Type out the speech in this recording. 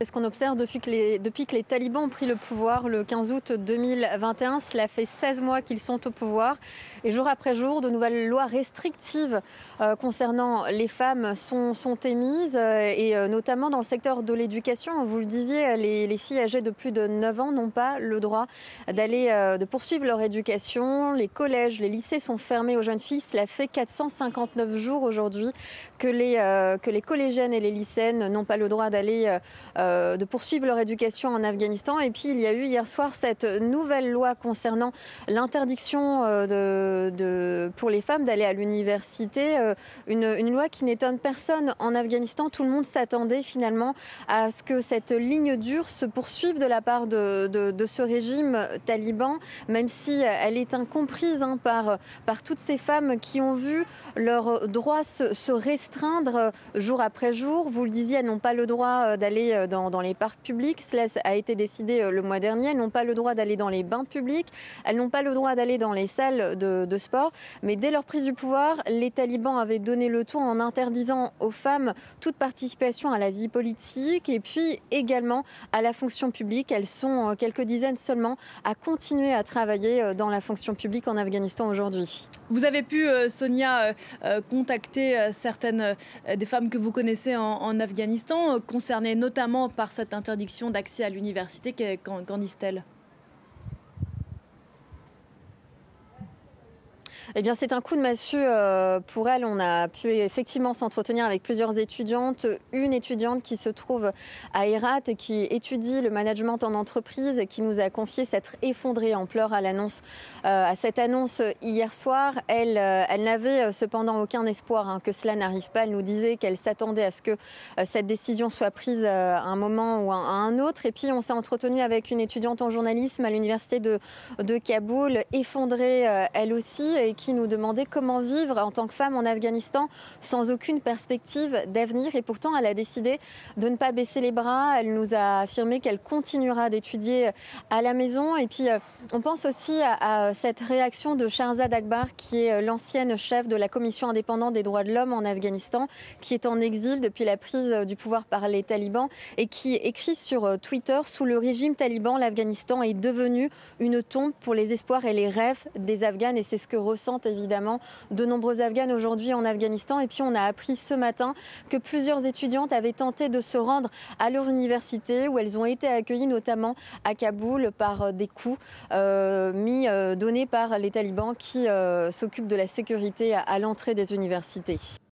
Ce qu'on observe depuis que les talibans ont pris le pouvoir le 15 août 2021, cela fait 16 mois qu'ils sont au pouvoir. Et jour après jour, de nouvelles lois restrictives concernant les femmes sont émises, et notamment dans le secteur de l'éducation. Vous le disiez, les filles âgées de plus de 9 ans n'ont pas le droit de poursuivre leur éducation. Les collèges, les lycées sont fermés aux jeunes filles. Cela fait 459 jours aujourd'hui que les collégiennes et les lycéennes n'ont pas le droit de poursuivre leur éducation en Afghanistan. Et puis il y a eu hier soir cette nouvelle loi concernant l'interdiction pour les femmes d'aller à l'université, une loi qui n'étonne personne en Afghanistan. Tout le monde s'attendait finalement à ce que cette ligne dure se poursuive de la part de ce régime taliban, même si elle est incomprise par toutes ces femmes qui ont vu leurs droits se restreindre jour après jour. Vous le disiez, elles n'ont pas le droit d'aller dans les parcs publics. Cela a été décidé le mois dernier. Elles n'ont pas le droit d'aller dans les bains publics. Elles n'ont pas le droit d'aller dans les salles de sport. Mais dès leur prise du pouvoir, les talibans avaient donné le ton en interdisant aux femmes toute participation à la vie politique et puis également à la fonction publique. Elles sont quelques dizaines seulement à continuer à travailler dans la fonction publique en Afghanistan aujourd'hui. Vous avez pu, Sonia, contacter certaines des femmes que vous connaissez en Afghanistan, concernées notamment par cette interdiction d'accès à l'université. Qu'en disent-elles ? Eh bien, c'est un coup de massue pour elle. On a pu effectivement s'entretenir avec plusieurs étudiantes. Une étudiante qui se trouve à Herat et qui étudie le management en entreprise et qui nous a confié s'être effondrée en pleurs à cette annonce hier soir. Elle n'avait cependant aucun espoir que cela n'arrive pas. Elle nous disait qu'elle s'attendait à ce que cette décision soit prise à un moment ou à un autre. Et puis, on s'est entretenu avec une étudiante en journalisme à l'université de Kaboul, effondrée elle aussi, et qui nous demandait comment vivre en tant que femme en Afghanistan sans aucune perspective d'avenir. Et pourtant, elle a décidé de ne pas baisser les bras. Elle nous a affirmé qu'elle continuera d'étudier à la maison. Et puis, on pense aussi à cette réaction de Shahrzad Akbar, qui est l'ancienne chef de la commission indépendante des droits de l'homme en Afghanistan, qui est en exil depuis la prise du pouvoir par les talibans et qui écrit sur Twitter: sous le régime taliban, l'Afghanistan est devenu une tombe pour les espoirs et les rêves des Afghanes. Et c'est ce que ressentent évidemment de nombreux Afghanes aujourd'hui en Afghanistan. Et puis on a appris ce matin que plusieurs étudiantes avaient tenté de se rendre à leur université, où elles ont été accueillies notamment à Kaboul par des coups donnés par les talibans qui s'occupent de la sécurité à l'entrée des universités.